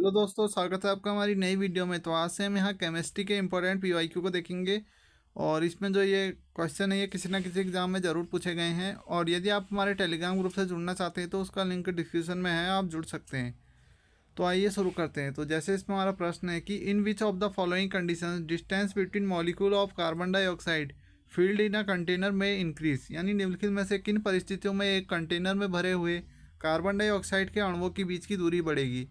Hello दोस्तों, स्वागत है आपका हमारी नई वीडियो में। तो आज से हम यहाँ केमिस्ट्री के इंपॉर्टेंट पीवाईक्यू को देखेंगे। और इसमें जो ये क्वेश्चन है ये किसी ना किसी एग्जाम में ज़रूर पूछे गए हैं। और यदि आप हमारे टेलीग्राम ग्रुप से जुड़ना चाहते हैं तो उसका लिंक डिस्क्रिप्शन में है, आप जुड़ सकते हैं। तो आइए शुरू करते हैं। तो जैसे इसमें हमारा प्रश्न है कि in which of the following condition distance between molecule of carbon dioxide field in a container में इंक्रीज, यानी निम्नलिखित में से किन परिस्थितियों में एक कंटेनर में भरे हुए कार्बन डाइऑक्साइड के अणुओं के बीच की दूरी बढ़ेगी।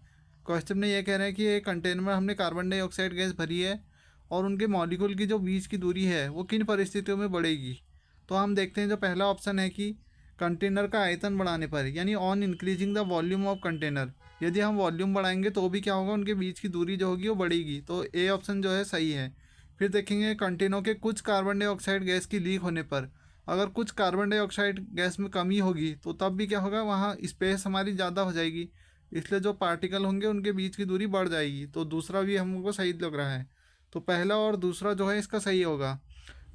क्वेश्चन में यह कह रहे हैं कि एक कंटेनर में हमने कार्बन डाइऑक्साइड गैस भरी है और उनके मॉलिक्यूल की जो बीच की दूरी है वो किन परिस्थितियों में बढ़ेगी। तो हम देखते हैं जो पहला ऑप्शन है कि कंटेनर का आयतन बढ़ाने पर, यानी on increasing the volume of container. यदि हम वॉल्यूम बढ़ाएंगे तो भी क्या होगा, उनके बीच की दूरी जो होगी वो बढ़ेगी। तो ए ऑप्शन जो है सही है। फिर देखेंगे कंटेनर के कुछ कार्बन डाइऑक्साइड गैस की लीक होने पर, अगर कुछ कार्बन डाइऑक्साइड गैस में कमी होगी तो तब भी क्या होगा, वहाँ स्पेस हमारी ज़्यादा हो जाएगी, इसलिए जो पार्टिकल होंगे उनके बीच की दूरी बढ़ जाएगी। तो दूसरा भी हमको सही लग रहा है। तो पहला और दूसरा जो है इसका सही होगा।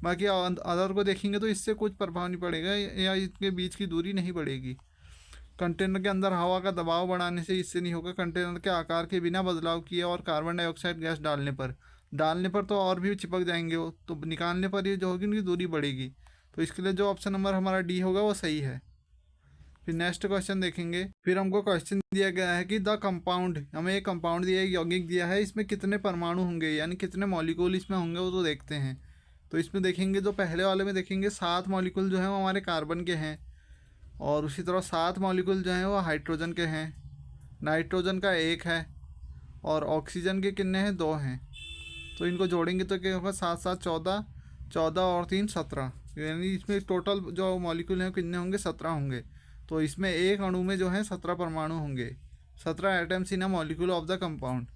बाकी अदर को देखेंगे तो इससे कुछ प्रभाव नहीं पड़ेगा या इसके बीच की दूरी नहीं बढ़ेगी। कंटेनर के अंदर हवा का दबाव बढ़ाने से इससे नहीं होगा। कंटेनर के आकार के बिना बदलाव किए और कार्बन डाइऑक्साइड गैस डालने पर तो और भी चिपक जाएंगे वो, तो निकालने पर ये जो होगी उनकी दूरी बढ़ेगी। तो इसके लिए जो ऑप्शन नंबर हमारा डी होगा वो सही है। फिर नेक्स्ट क्वेश्चन देखेंगे। फिर हमको क्वेश्चन दिया गया है कि द कंपाउंड, हमें एक कंपाउंड दिया है, यौगिक दिया है, इसमें कितने परमाणु होंगे, यानी कितने मॉलिक्यूल इसमें होंगे वो तो देखते हैं। तो इसमें देखेंगे जो पहले वाले में देखेंगे 7 मॉलिक्यूल जो हैं वो हमारे कार्बन के हैं, और उसी तरह 7 मॉलिक्यूल जो हैं वो हाइड्रोजन के हैं, नाइट्रोजन का 1 है, और ऑक्सीजन के कितने हैं, 2 हैं। तो इनको जोड़ेंगे तो क्या होगा, 7 7 14, 14 और 3 17, यानी इसमें टोटल जो मॉलिक्यूल हैं कितने होंगे, 17 होंगे। तो इसमें एक अणु में जो है 17 परमाणु होंगे, 17 atoms in a molecule of the compound.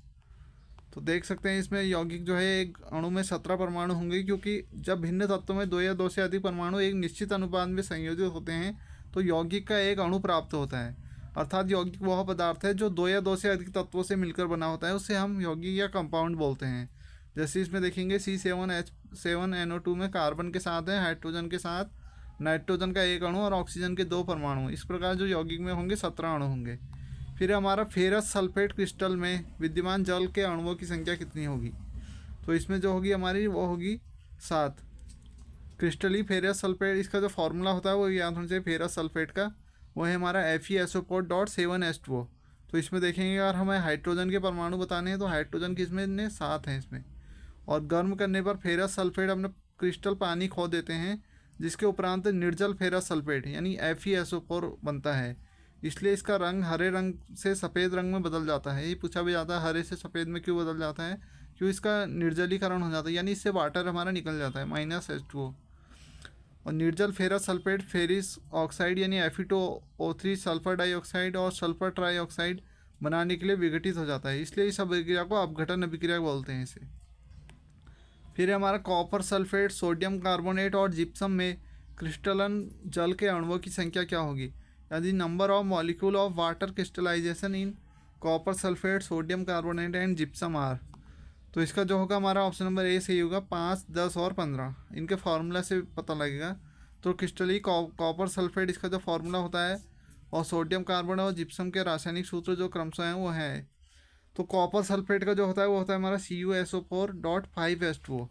तो देख सकते हैं इसमें यौगिक जो है एक अणु में 17 परमाणु होंगे, क्योंकि जब भिन्न तत्वों में 2 या 2 से अधिक परमाणु एक निश्चित अनुपात में संयोजित होते हैं तो यौगिक का एक अणु प्राप्त होता है। अर्थात यौगिक वह पदार्थ है जो 2 या 2 से अधिक तत्वों से मिलकर बना होता है, उससे हम यौगिक या कंपाउंड बोलते हैं। जैसे इसमें देखेंगे C7H7NO2 में कार्बन के साथ है, हाइड्रोजन के साथ, नाइट्रोजन का 1 अणु और ऑक्सीजन के 2 परमाणु। इस प्रकार जो यौगिक में होंगे 17 अणु होंगे। फिर हमारा फेरस सल्फेट क्रिस्टल में विद्यमान जल के अणुओं की संख्या कितनी होगी। तो इसमें जो होगी हमारी वो होगी 7। क्रिस्टली फेरस सल्फेट, इसका जो फॉर्मूला होता है वो याद होना चाहिए फेरस सल्फेट का, वो है हमारा FeSO4.7H2O। तो इसमें देखेंगे अगर हमें हाइड्रोजन के परमाणु बताने हैं तो हाइड्रोजन की इसमें 7 हैं इसमें। और गर्म करने पर फेरस सल्फेट अपने क्रिस्टल पानी खो देते हैं, जिसके उपरांत निर्जल फेरस सल्फेट यानी FeSO4 बनता है। इसलिए इसका रंग हरे रंग से सफ़ेद रंग में बदल जाता है। ये पूछा भी जाता है हरे से सफ़ेद में क्यों बदल जाता है, क्यों इसका निर्जलीकरण हो जाता है, यानी इससे वाटर हमारा निकल जाता है -H2O। और निर्जल फेरस सल्फेट फेरिस ऑक्साइड यानी Fe2O3 सल्फर डाइऑक्साइड और सल्फर ट्राईऑक्साइड बनाने के लिए विघटित हो जाता है, इसलिए इस अभिक्रिया को अपघटन अभिक्रिया बोलते हैं इसे। फिर हमारा कॉपर सल्फेट, सोडियम कार्बोनेट और जिप्सम में क्रिस्टलन जल के अणुओं की संख्या क्या होगी। यदि number of molecule of water crystallization in copper sulphate, sodium carbonate and gypsum are. तो इसका जो होगा हमारा ऑप्शन नंबर ए सही होगा, 5, 10 और 15। इनके फार्मूला से पता लगेगा। तो क्रिस्टली कॉपर सल्फेट इसका जो फार्मूला होता है, और सोडियम कार्बोनेट और जिप्सम के रासायनिक सूत्र जो क्रमशः हैं वो है। तो कॉपर सल्फेट का जो होता है वो होता है हमारा CuSO4.5H2O,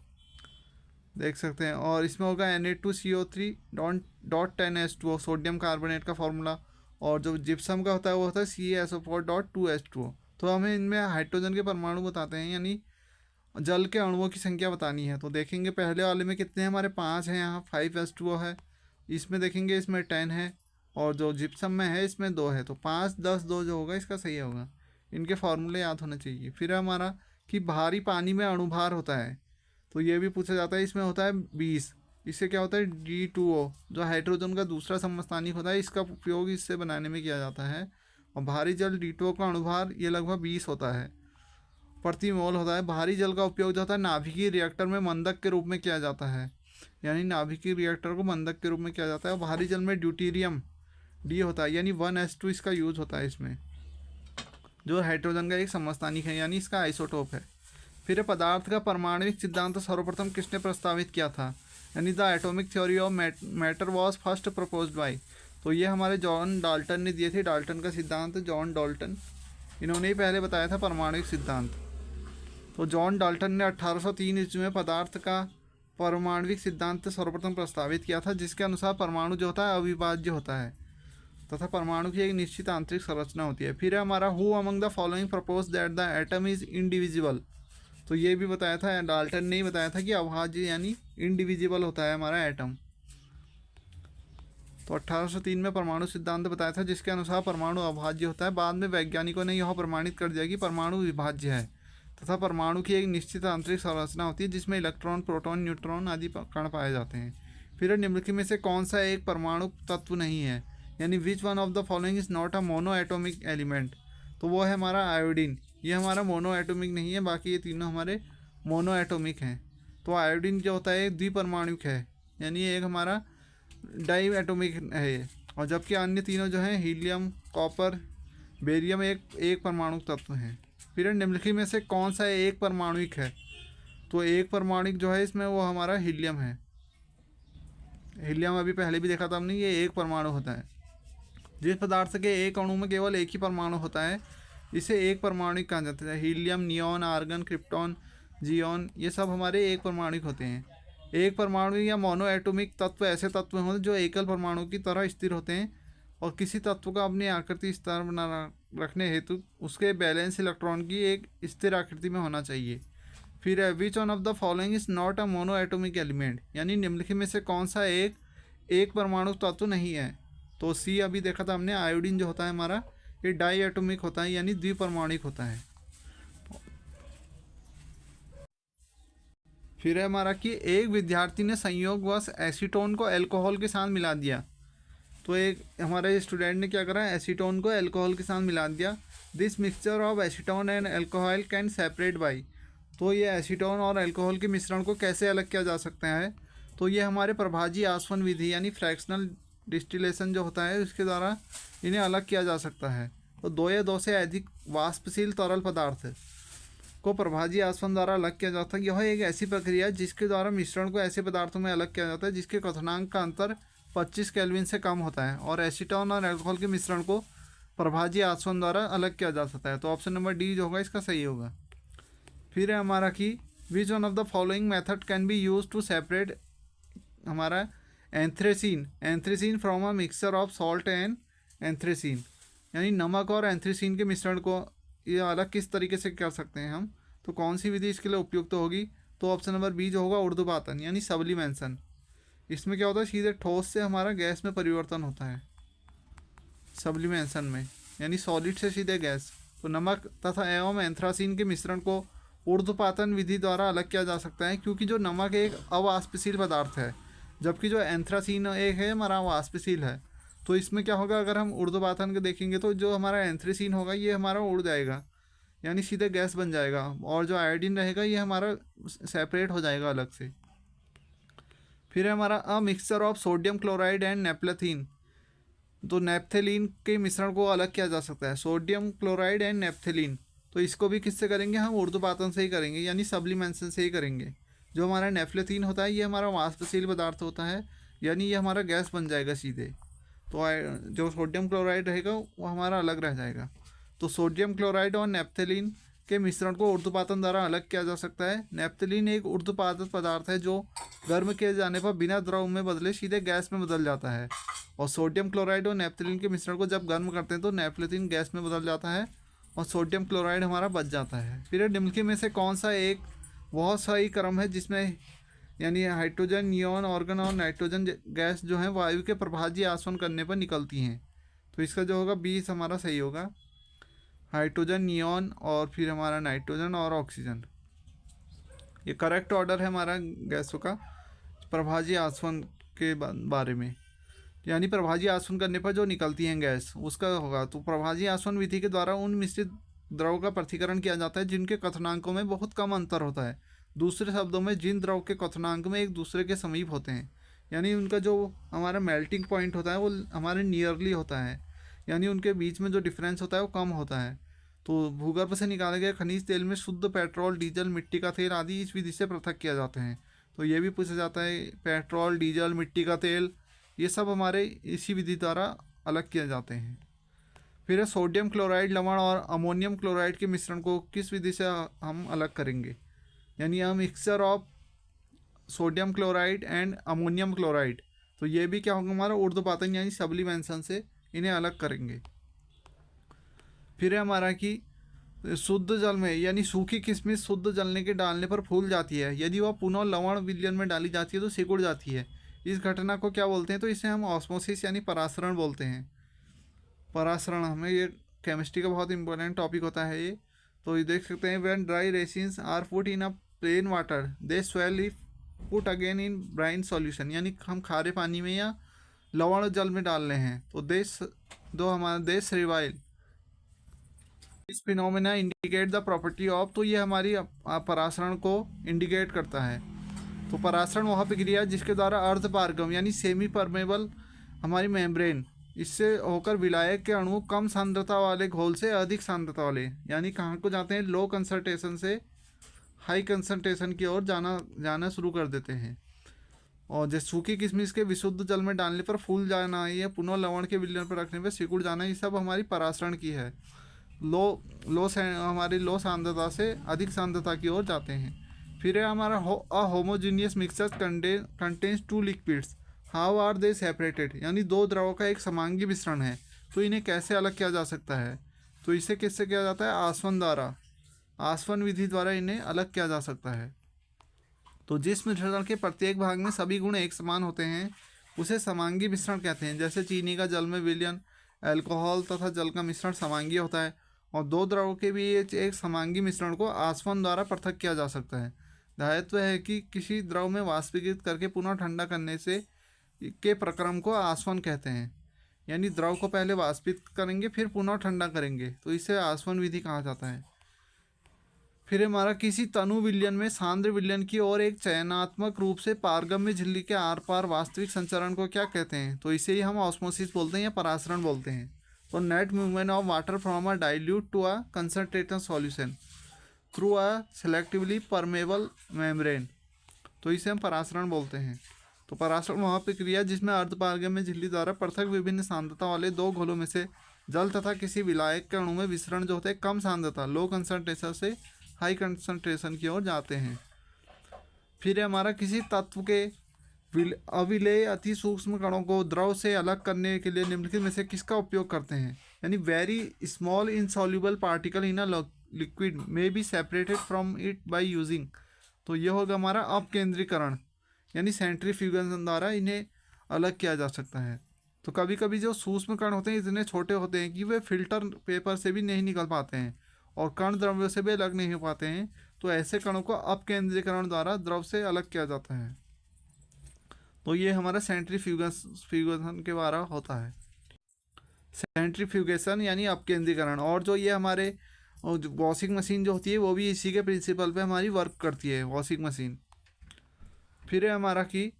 देख सकते हैं। और इसमें होगा Na2CO3.10H2O सोडियम कार्बोनेट का फार्मूला। और जो जिप्सम का होता है वो होता है CaSO4.2H2O। तो हमें इनमें हाइड्रोजन के परमाणु बताते हैं, यानी जल के अणुओं की संख्या बतानी है। तो देखेंगे पहले वाले में कितने हैं, हमारे 5 हैं, यहाँ 5H2O है। इसमें देखेंगे इसमें 10 है, और जो जिप्सम में है इसमें 2 है। तो 5, 10, 2 जो होगा इसका सही होगा। इनके फार्मूले याद होने चाहिए। फिर हमारा कि भारी पानी में अणुभार होता है, तो ये भी पूछा जाता है। इसमें होता है 20। इससे क्या होता है, D2O जो हाइड्रोजन का दूसरा समस्थानिक होता है, इसका उपयोग इससे बनाने में किया जाता है। और भारी जल D2O का अणुभार ये लगभग 20 होता है, प्रति मोल होता है। भारी जल का उपयोग जो होता है नाभिकीय रिएक्टर में मंदक के रूप में किया जाता है, यानी नाभिकीय रिएक्टर को मंदक के रूप में किया जाता है। भारी जल में ड्यूटेरियम D होता है, यानी 1S2 इसका यूज होता है इसमें, जो हाइड्रोजन का एक समस्थानिक है, यानी इसका आइसोटोप है। फिर पदार्थ का परमाणविक सिद्धांत सर्वप्रथम किसने प्रस्तावित किया था, यानी the atomic theory of matter was first proposed by. तो ये हमारे जॉन डाल्टन ने दिए थे, डाल्टन का सिद्धांत, जॉन डाल्टन, इन्होंने ही पहले बताया था परमाणुक सिद्धांत। तो जॉन डाल्टन ने 1803 ईस्वी में पदार्थ का परमाणविक सिद्धांत सर्वप्रथम प्रस्तावित किया था, जिसके अनुसार परमाणु जो होता है अविभाज्य होता है तथा परमाणु की एक निश्चित आंतरिक संरचना होती है। फिर है हमारा who among the following propose that the atom is indivisible. तो ये भी बताया था, डाल्टन ने ही बताया था कि अभाज्य यानी इंडिविजिबल होता है हमारा एटम। तो 1803 में परमाणु सिद्धांत बताया था, जिसके अनुसार परमाणु अभाज्य होता है। बाद में वैज्ञानिकों ने यह प्रमाणित कर दिया कि परमाणु विभाज्य है तथा परमाणु की एक निश्चित आंतरिक संरचना होती है जिसमें इलेक्ट्रॉन, प्रोटॉन, न्यूट्रॉन आदि कण पाए जाते हैं। फिर निम्नलिखित में से कौन सा एक परमाणु तत्व नहीं है, यानी विच one of the following is not a mono atomic element. तो वो है हमारा आयोडीन। ये हमारा मोनो एटोमिक नहीं है, बाकी ये तीनों हमारे मोनो एटोमिक हैं। तो आयोडीन जो होता है द्विपरमाणुक है, यानी एक हमारा डाई एटोमिक है ये। और जबकि अन्य तीनों जो हैं हीलियम, कॉपर, बेरियम एक परमाणु तत्व हैं। फिर निम्नलिखित में से कौन सा एक परमाणुक है। तो एक परमाणुक जो है इसमें वो हमारा हीलियम है। हीलियम अभी पहले भी देखा था हमने, ये एक परमाणु होता है। जिस पदार्थ के एक अणु में केवल एक ही परमाणु होता है इसे एक परमाणुक कहा जाता है। Helium, neon, argon, krypton, xenon ये सब हमारे एक परमाणुक होते हैं। एक परमाणु या मोनो एटॉमिक तत्व ऐसे तत्व होते हैं जो एकल परमाणु की तरह स्थिर होते हैं और किसी तत्व का अपनी आकृति स्तर बना रखने हेतु उसके बैलेंस इलेक्ट्रॉन की एक स्थिर आकृति में होना चाहिए। फिर विच one of the following is not a mono atomic element, यानी निम्नलिखित में से कौन सा एक परमाणु तत्व नहीं है। तो सी अभी देखा था हमने, आयोडीन जो होता है हमारा ये डाई एटॉमिक होता है यानी द्विपरमाणुक होता है। फिर है हमारा कि एक विद्यार्थी ने संयोगवश एसीटोन को अल्कोहल के साथ मिला दिया। तो एक हमारे स्टूडेंट ने क्या करा, एसीटोन को अल्कोहल के साथ मिला दिया। This mixture of acetone and alcohol can separate by. तो ये एसीटोन और अल्कोहल के मिश्रण को कैसे अलग किया जा सकता है। तो ये हमारे प्रभाजी आसवन विधि यानी फ्रैक्शनल डिस्टिलेशन जो होता है उसके द्वारा इन्हें अलग किया जा सकता है। तो दो या दो से अधिक वाष्पशील तरल पदार्थ को प्रभाजी आसवन द्वारा अलग किया जाता है। यह एक ऐसी प्रक्रिया है जिसके द्वारा मिश्रण को ऐसे पदार्थों में अलग किया जाता है जिसके क्वथनांक का अंतर 25 केल्विन से कम होता है और एसीटोन और अल्कोहल के मिश्रण को प्रभाजी आसवन द्वारा अलग किया जा सकता है। तो ऑप्शन नंबर डी जो होगा इसका सही होगा। फिर है हमारा कि which one of the following method can be use to separate हमारा anthracene from a mixture of salt and anthracene, यानी नमक और एंथ्रेसीन के मिश्रण को ये अलग किस तरीके से कर सकते हैं हम। तो कौन सी विधि इसके लिए उपयुक्त तो होगी। तो ऑप्शन नंबर बी जो होगा ऊर्ध्वपातन यानी सब्लिमेशन। इसमें क्या होता है, सीधे ठोस से हमारा गैस में परिवर्तन होता है सब्लिमेशन में, यानी सॉलिड से सीधे गैस। तो नमक तथा एवं एंथ्रासीन के मिश्रण को ऊर्ध्वपातन विधि द्वारा अलग किया जा सकता है, क्योंकि जो नमक एक अवाष्पशील पदार्थ है जबकि जो एंथ्रासीन एक है हमारा वाष्पशील है। तो इसमें क्या होगा, अगर हम ऊर्ध्वपातन के देखेंगे तो जो हमारा एंथ्रेसीन होगा ये हमारा उड़ जाएगा यानी सीधे गैस बन जाएगा, और जो आयोडीन रहेगा ये हमारा सेपरेट हो जाएगा अलग से। फिर है हमारा अ mixture of sodium chloride and naphthalene. तो नेप्थलीन के मिश्रण को अलग किया जा सकता है, सोडियम क्लोराइड एंड नेप्थलीन। तो इसको भी किससे करेंगे, हम ऊर्ध्वपातन से ही करेंगे यानी सब्लिमेशन से ही करेंगे। जो हमारा नेफ्लेथीन होता है ये हमारा वाष्पशील पदार्थ होता है यानी ये हमारा गैस बन जाएगा सीधे। तो जो सोडियम क्लोराइड रहेगा वो हमारा अलग रह जाएगा। तो सोडियम क्लोराइड और नेप्थलीन के मिश्रण को ऊर्ध्वपातन द्वारा अलग किया जा सकता है। नेप्थलीन एक ऊर्ध्वपातक पदार्थ है जो गर्म किए जाने पर बिना द्रव में बदले सीधे गैस में बदल जाता है, और सोडियम क्लोराइड और नेप्थलीन के मिश्रण को जब गर्म करते हैं तो नेप्थलीन गैस में बदल जाता है और सोडियम क्लोराइड हमारा बच जाता है। फिर निम्नलिखित में से कौन सा एक बहुत सही क्रम है जिसमें यानी हाइड्रोजन, नियॉन, ऑर्गन और नाइट्रोजन गैस जो है वायु के प्रभाजी आसवन करने पर निकलती हैं। तो इसका जो होगा 20 हमारा सही होगा, हाइड्रोजन, नियॉन और फिर हमारा नाइट्रोजन और ऑक्सीजन। ये करेक्ट ऑर्डर है हमारा गैसों का प्रभाजी आसवन के बारे में, यानी प्रभाजी आसवन करने पर जो निकलती हैं गैस उसका होगा। तो प्रभाजी आसवन विधि के द्वारा उन मिश्रित द्रव का पृथक्करण किया जाता है जिनके क्वथनांकों में बहुत कम अंतर होता है। दूसरे शब्दों में जिन द्रव के क्वथनांक में एक दूसरे के समीप होते हैं, यानी उनका जो हमारा मेल्टिंग पॉइंट होता है वो हमारे नियरली होता है, यानी उनके बीच में जो डिफरेंस होता है वो कम होता है। तो भूगर्भ से निकाले गए खनिज तेल में शुद्ध पेट्रोल, डीजल, मिट्टी का तेल आदि इस विधि से पृथक किया जाते हैं। तो ये भी पूछा जाता है, पेट्रोल, डीजल, मिट्टी का तेल ये सब हमारे इसी विधि द्वारा अलग किए जाते हैं। फिर है सोडियम क्लोराइड लवण और अमोनियम क्लोराइड के मिश्रण को किस विधि से हम अलग करेंगे, यानी हम mixture of sodium chloride and ammonium chloride, तो ये भी क्या होगा हमारा ऊर्ध्वपातन यानी सब्लिमेंशन से इन्हें अलग करेंगे। फिर है हमारा कि शुद्ध जल में यानी सूखी किशमिश शुद्ध जलने के डालने पर फूल जाती है, यदि वह पुनः लवण विलयन में डाली जाती है तो सिकुड़ जाती है। इस घटना को क्या बोलते हैं, तो इसे हम ऑस्मोसिस यानी परासरण बोलते हैं। परासरण हमें ये केमिस्ट्री का बहुत इंपॉर्टेंट टॉपिक होता है ये। तो ये देख सकते हैं when dry raisins are put in a plain water they swell if put again in brine solution, यानी हम खारे पानी में या लवण जल में डाल रहे हैं तो देश रिवाइल इस phenomena indicate the property of, तो ये हमारी परासरण को इंडिकेट करता है। तो परासरण वह प्रक्रिया जिसके द्वारा अर्ध पारगम यानी सेमी परमेबल हमारी मेम्ब्रेन इससे होकर विलायक के अणु कम सांद्रता वाले घोल से अधिक सांद्रता वाले यानी कहाँ को जाते हैं, लो कंसंट्रेशन से हाई कंसंट्रेशन की ओर जाना शुरू कर देते हैं। और जैसे सूखी किशमिश के विशुद्ध जल में डालने पर फूल जाना या पुनः लवण के विलयन पर रखने पर सिकुड़ जाना, ये सब हमारी परासरण की है। हमारी लो सांद्रता से अधिक सांद्रता की ओर जाते हैं। फिर है हमारा homogeneous mixture contains two liquids how are they separated, यानी दो द्रवों का एक समांगी मिश्रण है तो इन्हें कैसे अलग किया जा सकता है, तो इसे किससे किया जाता है, आसवन विधि द्वारा इन्हें अलग किया जा सकता है। तो जिस मिश्रण के प्रत्येक भाग में सभी गुण एक समान होते हैं उसे समांगी मिश्रण कहते हैं। जैसे चीनी का जल में विलयन, अल्कोहल तथा जल का मिश्रण समांगी होता है और दो द्रवों के बीच एक समांगी मिश्रण को आसवन द्वारा पृथक किया जा सकता है। दायित्व है कि किसी द्रव में वाष्पीकृत करके पुनः ठंडा करने से के प्रक्रम को आसवन कहते हैं, यानी द्रव को पहले वाष्पित करेंगे फिर पुनः ठंडा करेंगे तो इसे आसवन विधि कहा जाता है। फिर हमारा किसी तनु विलयन में सांद्र विलयन की ओर एक चयनात्मक रूप से पारगम्य झिल्ली के आर पार वास्तविक संचरण को क्या कहते हैं, तो इसे ही हम ऑस्मोसिस बोलते हैं या परासरण बोलते हैं। तो net movement of water from a dilute to a concentrated solution through a selectively permeable membrane, तो इसे हम परासरण बोलते हैं। तो परासरण वह प्रक्रिया जिसमें अर्धपारगम्य झिल्ली द्वारा पृथक विभिन्न सांद्रता वाले दो घोलों में से जल तथा किसी विलायक के अणु में विसरण जो होते हैं कम सांद्रता लो कंसंट्रेशन से हाई कंसंट्रेशन की ओर जाते हैं। फिर हमारा किसी तत्व के अविलेय अति सूक्ष्म कणों को द्रव से अलग करने के लिए निम्नलिखित में से किसका उपयोग करते हैं, यानी very small insoluble particle in a liquid may be separated from it by using, तो ये होगा हमारा अपकेंद्रीकरण यानी सेंट्रीफ्यूगेशन द्वारा इन्हें अलग किया जा सकता है। तो कभी कभी जो सूक्ष्म कण होते हैं इतने छोटे होते हैं कि वे फिल्टर पेपर से भी नहीं निकल पाते हैं और कण द्रव्य से भी अलग नहीं हो पाते हैं, तो ऐसे कणों को अपकेंद्रीकरण द्वारा द्रव से अलग किया जाता है। तो ये हमारा सेंट्रीफ्यूगेशन के द्वारा होता है, सेंट्रीफ्यूगेशन यानी अपकेंद्रीकरण। और जो ये हमारे वॉशिंग मशीन जो होती है वो भी इसी के प्रिंसिपल पे हमारी वर्क करती है वॉशिंग मशीन। फिर है हमारा कि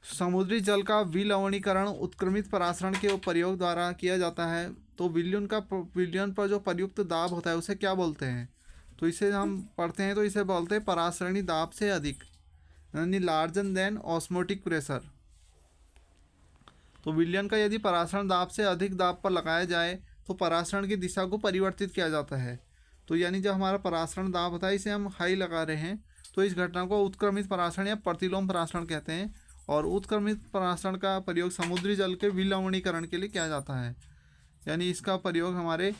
समुद्री जल का विलवणीकरण उत्क्रमित परासरण के प्रयोग द्वारा किया जाता है, तो विलयन पर जो प्रयुक्त दाब होता है उसे क्या बोलते हैं, तो इसे हम पढ़ते हैं तो इसे बोलते हैं परासरणी दाब से अधिक यानी लार्जर देन ऑस्मोटिक प्रेशर। तो विलयन का यदि परासरण दाब से अधिक दाब पर लगाया जाए तो परासरण की दिशा को परिवर्तित किया जाता है। तो यानी जब हमारा परासरण दाब होता है इसे हम हाई लगा रहे हैं तो इस घटना को उत्क्रमित परासरण या प्रतिलोम परासरण कहते हैं। और उत्क्रमित परासरण का प्रयोग समुद्री जल के विलवणीकरण के लिए किया जाता है, यानी इसका प्रयोग हमारे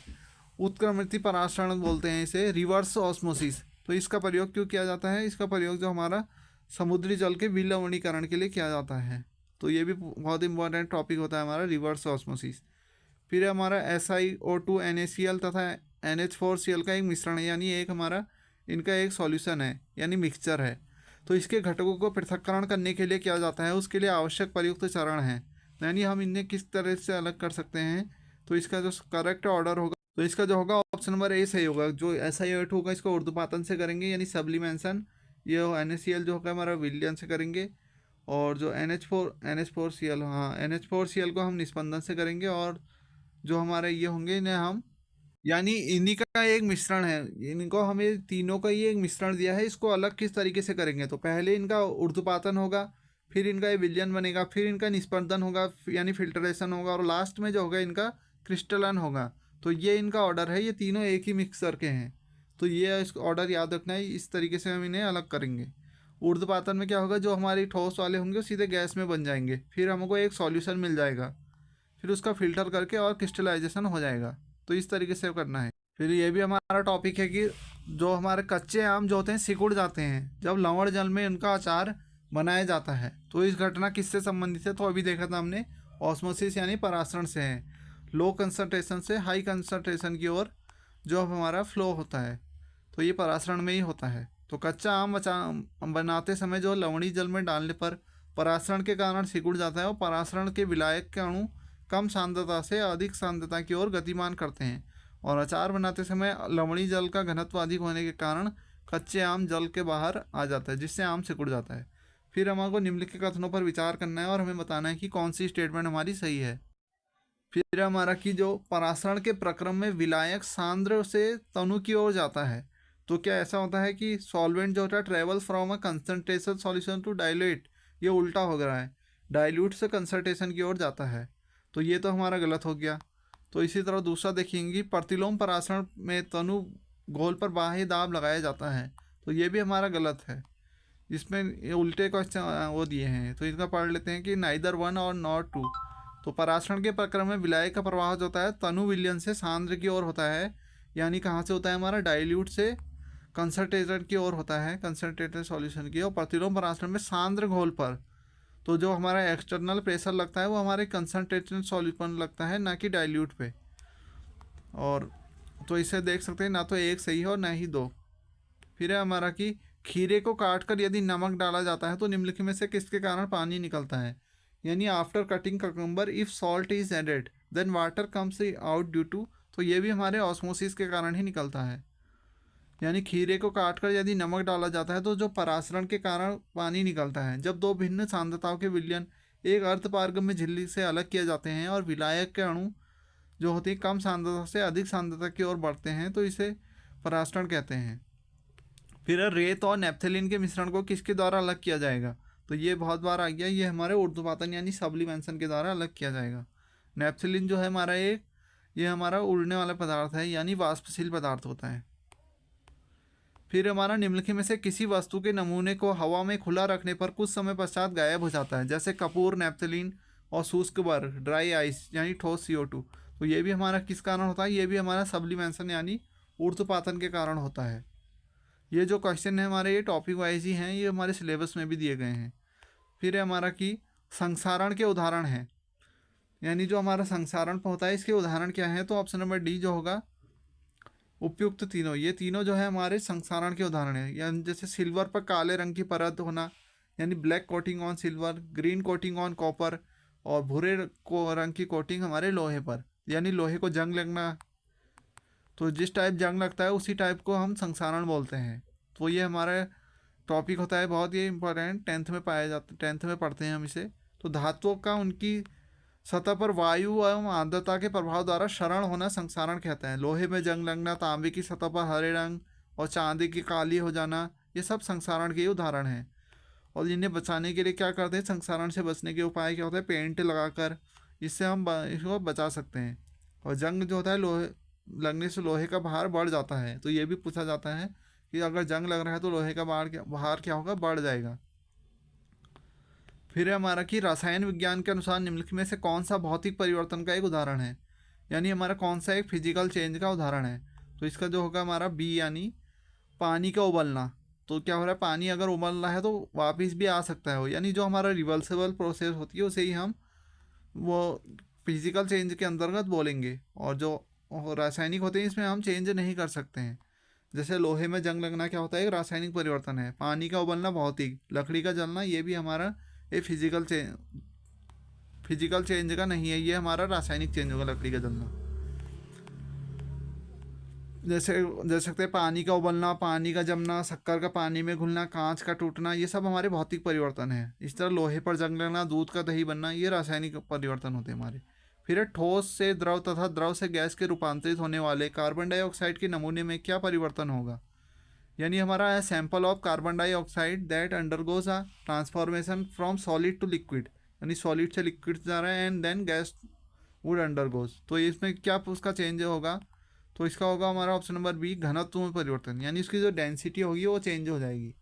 उत्क्रमित परासरण बोलते हैं इसे रिवर्स ऑस्मोसिस। तो इसका प्रयोग क्यों किया जाता है, इसका प्रयोग जो हमारा समुद्री जल के विलवणीकरण के लिए किया जाता है। तो ये भी बहुत इंपॉर्टेंट टॉपिक होता है हमारा रिवर्स ऑस्मोसिस। फिर हमारा SiO2 NaCl तथा NH4Cl का एक मिश्रण है, यानी एक हमारा इनका एक सॉल्यूशन है यानी मिक्सचर है। तो इसके घटकों को पृथक्करण करने के लिए किया जाता है, उसके लिए आवश्यक प्रयुक्त चरण है, यानी हम इन्हें किस तरह से अलग कर सकते हैं। तो इसका जो करेक्ट ऑर्डर होगा तो इसका जो होगा ऑप्शन नंबर ए सही होगा। जो SiO2 होगा इसको ऊर्ध्वपातन से करेंगे यानी सब्लिमेंशन, ये NaCl जो होगा हमारा विलयन से करेंगे, और जो NH4Cl हाँ NH4Cl को हम निस्पंदन से करेंगे, और जो हमारे ये होंगे इन्हें हम यानी इन्हीं का एक मिश्रण है, इनको हमें तीनों का ही एक मिश्रण दिया है, इसको अलग किस तरीके से करेंगे। तो पहले इनका ऊर्ध्वपातन होगा, फिर इनका ये विलयन बनेगा, फिर इनका निस्पंदन होगा यानी फिल्ट्रेशन होगा, और लास्ट में जो होगा इनका क्रिस्टलन होगा। तो ये इनका ऑर्डर है, ये तीनों एक ही मिक्सर के हैं। तो ये इस ऑर्डर याद रखना है, इस तरीके से हम इन्हें अलग करेंगे। ऊर्ध्वपातन में क्या होगा, जो हमारी ठोस वाले होंगे वो सीधे गैस में बन जाएंगे, फिर हमको एक सॉल्यूशन मिल जाएगा, फिर उसका फिल्टर करके और क्रिस्टलाइजेशन हो जाएगा। तो इस तरीके से करना है। फिर ये भी हमारा टॉपिक है कि जो हमारे कच्चे आम जो होते हैं सिकुड़ जाते हैं जब लवण जल में उनका अचार बनाया जाता है। तो इस घटना किससे संबंधित है, तो अभी देखा था हमने, ऑस्मोसिस यानी परासरण से है। लो कंसंट्रेशन से हाई कंसंट्रेशन की ओर जो हमारा फ्लो होता है, तो ये परासरण में ही होता है। तो कच्चा आम बनाते समय जो लवणीय जल में डालने पर परासरण के कारण सिकुड़ जाता है और परासरण के विलायक के अणु कम सांद्रता से अधिक सांद्रता की ओर गतिमान करते हैं, और अचार बनाते समय लवणीय जल का घनत्व अधिक होने के कारण कच्चे आम जल के बाहर आ जाता है, जिससे आम सिकुड़ जाता है। फिर हमको निम्नलिखित कथनों पर विचार करना है और हमें बताना है कि कौन सी स्टेटमेंट हमारी सही है। फिर हमारा कि जो परासरण के प्रक्रम में विलायक सांद्र से तनु की ओर जाता है, तो क्या ऐसा होता है कि सॉल्वेंट जो होता है travel from a concentration solution to dilute, ये उल्टा हो रहा है, डाइल्यूट से कंसंट्रेशन की ओर जाता है। तो ये तो हमारा गलत हो गया। तो इसी तरह दूसरा देखेंगे, प्रतिलोम परासरण में तनु घोल पर बाह्य दाब लगाया जाता है, तो ये भी हमारा गलत है। इसमें ये उल्टे क्वेश्चन वो दिए हैं, तो इनका पढ़ लेते हैं कि नाइदर वन और नॉट टू। तो परासरण के प्रक्रम में विलायक का प्रवाह जो होता है तनु विलयन से सांद्र की ओर होता है, यानी कहाँ से होता है हमारा, डाइल्यूट से कंसंट्रेटेड की ओर होता है, कंसंट्रेटेड सॉल्यूशन की। और प्रतिलोम परासरण में सांद्र घोल पर तो जो हमारा एक्सटर्नल प्रेशर लगता है वो हमारे कंसंट्रेटेड सॉल्यूशन लगता है, ना कि डाइल्यूट पे। और तो इसे देख सकते हैं, ना तो एक सही है और ना ही दो। फिर है हमारा कि खीरे को काटकर यदि नमक डाला जाता है तो निम्नलिखित में से किसके कारण पानी निकलता है, यानी after cutting cucumber if salt is added then water comes out due to, तो ये भी हमारे ऑस्मोसिस के कारण ही निकलता है। यानी खीरे को काटकर यदि नमक डाला जाता है तो जो परासरण के कारण पानी निकलता है। जब दो भिन्न सांद्रताओं के विलयन एक अर्धपारगम्य झिल्ली से अलग किए जाते हैं और विलायक के अणु जो होती है कम सांद्रता से अधिक सांद्रता की ओर बढ़ते हैं, तो इसे परासरण कहते हैं। फिर रेत और नेप्थेलिन के मिश्रण को किसके द्वारा अलग किया जाएगा, तो ये बहुत बार आ गया, ये हमारे ऊर्ध्वपातन यानी सब्लिमेशन के द्वारा अलग किया जाएगा। नेप्थेलिन जो है हमारा ये हमारा उड़ने वाला पदार्थ है, यानी वाष्पशील पदार्थ होता है। फिर हमारा निम्नलिखित में से किसी वस्तु के नमूने को हवा में खुला रखने पर कुछ समय पश्चात गायब हो जाता है, जैसे कपूर, नेप्थेलिन और शुष्क बर्फ, ड्राई आइस यानी ठोस CO2। तो ये भी हमारा किस कारण होता है, ये भी हमारा सब्लिमेशन यानी ऊर्ध्वपातन के कारण होता है। ये जो क्वेश्चन है हमारे ये टॉपिक वाइज ही हैं, ये हमारे सिलेबस में भी दिए गए हैं। फिर है हमारा कि संसारण के उदाहरण हैं, यानी जो हमारा संसारण होता है इसके उदाहरण क्या हैं, तो ऑप्शन नंबर डी जो होगा उपयुक्त तीनों, ये तीनों जो है हमारे संसारण के उदाहरण हैं। यानी जैसे सिल्वर पर काले रंग की परत होना, यानी black coating on silver, green coating on copper, और भूरे रंग की कोटिंग हमारे लोहे पर, यानी लोहे को जंग लगना। तो जिस टाइप जंग लगता है उसी टाइप को हम संसारण बोलते हैं। तो ये हमारा टॉपिक होता है बहुत ही इंपॉर्टेंट, 10th में पाया जाता, 10th में पढ़ते हैं हम इसे। तो धातुओं का उनकी सतह पर वायु एवं आर्द्रता के प्रभाव द्वारा क्षरण होना संसारण कहते हैं। लोहे में जंग लगना, तांबे की सतह पर हरे रंग और चांदी की काली हो जाना, ये सब संसारण के उदाहरण हैं। और इन्हें बचाने के लिए क्या करते हैं, संसारण से बचने के उपाय क्या होता है, पेंट लगाकर इससे हम इसको बचा सकते हैं। और जंग जो होता है लोहे लगने से लोहे का भार बढ़ जाता है, तो ये भी पूछा जाता है कि अगर जंग लग रहा है तो लोहे का भार क्या होगा, बढ़ जाएगा। फिर है हमारा कि रसायन विज्ञान के अनुसार निम्नलिखित में से कौन सा भौतिक परिवर्तन का एक उदाहरण है, यानी हमारा कौन सा एक फिजिकल चेंज का उदाहरण है। तो इसका जो होगा हमारा बी, यानी पानी का उबलना। तो क्या हो रहा है, पानी अगर उबल रहा है तो वापस भी आ सकता है वो, यानी जो हमारा रिवर्सिबल प्रोसेस होती है उसे ही हम वो फिजिकल चेंज के अंतर्गत बोलेंगे। और जो रासायनिक होते हैं इसमें हम चेंज नहीं कर सकते हैं। जैसे लोहे में जंग लगना क्या होता है, एक रासायनिक परिवर्तन है। पानी का उबलना भौतिक, लकड़ी का जलना ये भी हमारा ये फिजिकल चेंज का नहीं है, ये हमारा रासायनिक चेंज होगा, लकड़ी का जलना। जैसे देख सकते हैं पानी का उबलना, पानी का जमना, शक्कर का पानी में घुलना, कांच का टूटना, ये सब हमारे भौतिक परिवर्तन है। इस तरह लोहे पर जंग लगना, दूध का दही बनना, ये रासायनिक परिवर्तन होते हैं हमारे। फिर ठोस से द्रव तथा द्रव से गैस के रूपांतरित होने वाले कार्बन डाइऑक्साइड के नमूने में क्या परिवर्तन होगा, यानी हमारा है sample of carbon dioxide that undergoes a transformation from solid to liquid, यानी सॉलिड से लिक्विड जा रहा है and then gas would undergoes. तो इसमें क्या उसका चेंज होगा, तो इसका होगा हमारा ऑप्शन नंबर बी, घनत्व में परिवर्तन, यानी उसकी जो डेंसिटी होगी वो चेंज हो जाएगी।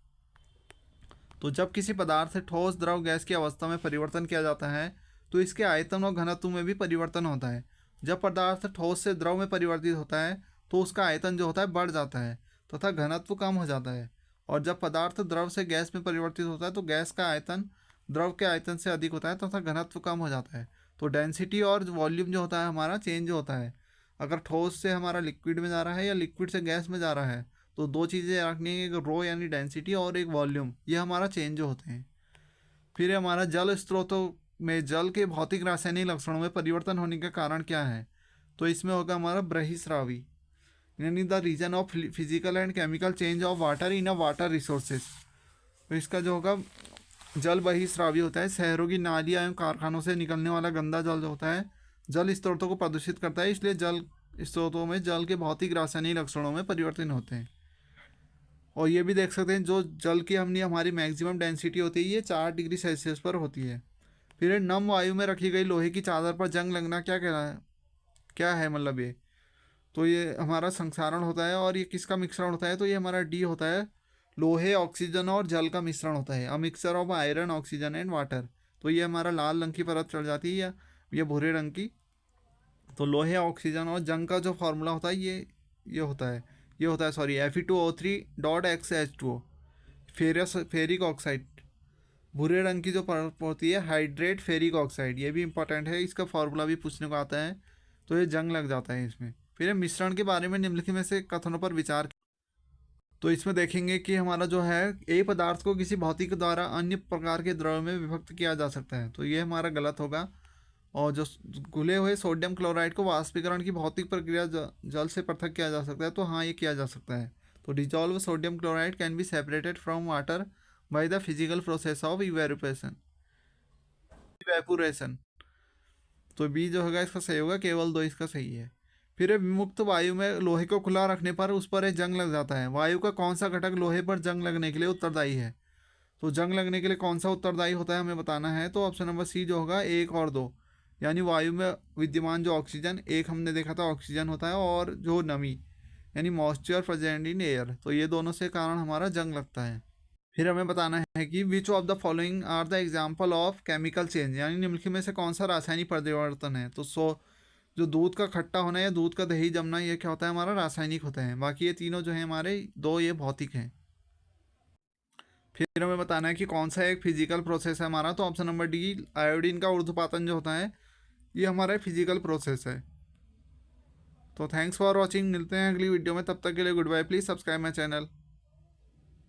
तो जब किसी पदार्थ से ठोस द्रव गैस की अवस्था में परिवर्तन किया जाता है तो इसके आयतन और घनत्व में भी परिवर्तन होता है। जब पदार्थ ठोस से द्रव में परिवर्तित होता है तो उसका आयतन जो होता है बढ़ जाता है तथा घनत्व कम हो जाता है, और जब पदार्थ द्रव से गैस में परिवर्तित होता है तो गैस का आयतन द्रव के आयतन से अधिक होता है तथा घनत्व कम हो जाता है। तो डेंसिटी और वॉल्यूम जो होता है हमारा चेंज होता है। अगर ठोस से हमारा लिक्विड में जा रहा है या लिक्विड से गैस में जा रहा है तो दो चीज़ें रखनी है, एक रो यानी डेंसिटी और एक वॉल्यूम, ये हमारा चेंज होते हैं। फिर हमारा जल स्रोतों में जल के भौतिक रासायनिक लक्षणों में परिवर्तन होने का कारण क्या है, तो इसमें होगा हमारा बहिस्रावी, यानी the reason of physical and chemical change of water in a water resources. तो इसका जो होगा जल बहिस्रावी होता है, शहरों की नालियाँ एवं कारखानों से निकलने वाला गंदा जल जो होता है जल स्रोतों को प्रदूषित करता है, इसलिए जल स्रोतों में जल के भौतिक रासायनिक लक्षणों में परिवर्तन होते हैं। और ये भी देख सकते हैं जो जल की हमने हमारी मैक्सिमम डेंसिटी होती है ये 4 डिग्री सेल्सियस पर होती है। फिर नम वायु में रखी गई लोहे की चादर पर जंग लगना क्या कह रहा है, क्या है मतलब ये, तो ये हमारा संक्षारण होता है। और ये किसका मिश्रण होता है, तो ये हमारा डी होता है, लोहे ऑक्सीजन और जल का मिश्रण होता है, अ mixture of iron oxygen and water. तो ये हमारा लाल रंग की परत चढ़ जाती है या ये भूरे रंग की। तो लोहे ऑक्सीजन और जंग का जो फॉर्मूला होता है ये होता है, ये होता है सॉरी Fe2O3.XH2O, फेरिक ऑक्साइड। भूरे रंग की जो परत होती है हाइड्रेट फेरिक ऑक्साइड, ये भी इंपॉर्टेंट है, इसका फॉर्मूला भी पूछने को आता है। तो ये जंग लग जाता है इसमें। फिर मिश्रण के बारे में निम्नलिखित में से कथनों पर विचार। तो इसमें देखेंगे कि हमारा जो है एक पदार्थ को किसी भौतिक द्वारा अन्य प्रकार के द्रव में विभक्त किया जा सकता है, तो ये हमारा गलत होगा। और जो घुले हुए सोडियम क्लोराइड को वाष्पीकरण की भौतिक प्रक्रिया जल से पृथक किया जा सकता है, तो हाँ ये किया जा सकता है। तो dissolve sodium chloride can be separated from water by the physical process of evaporation. तो बी जो होगा इसका सही होगा, केवल दो इसका सही है। फिर विमुक्त वायु में लोहे को खुला रखने पर उस पर एक जंग लग जाता है, वायु का कौन सा घटक लोहे पर जंग लगने के लिए उत्तरदायी है, तो जंग लगने के लिए कौन सा उत्तरदायी होता है हमें बताना है। तो ऑप्शन नंबर सी जो होगा 1 और 2, यानी वायु में विद्यमान जो ऑक्सीजन, एक हमने देखा था ऑक्सीजन होता है और जो नमी यानी मॉइस्चर प्रेजेंट इन एयर, तो ये दोनों से कारण हमारा जंग लगता है। फिर हमें बताना है कि which of the following are the example of chemical change, यानी निम्नलिखित में से कौन सा रासायनिक परिवर्तन है। तो जो दूध का खट्टा होना या दूध का दही जमना ये क्या होता है हमारा रासायनिक होता है, बाकी ये तीनों जो है हमारे दो ये भौतिक हैं। फिर हमें बताना है कि कौन सा एक फिजिकल प्रोसेस है हमारा, तो ऑप्शन नंबर डी, आयोडीन का ऊर्ध्वपातन जो होता है ये हमारा फिजिकल प्रोसेस है। तो थैंक्स फॉर वॉचिंग, मिलते हैं अगली वीडियो में, तब तक के लिए goodbye, please subscribe my channel.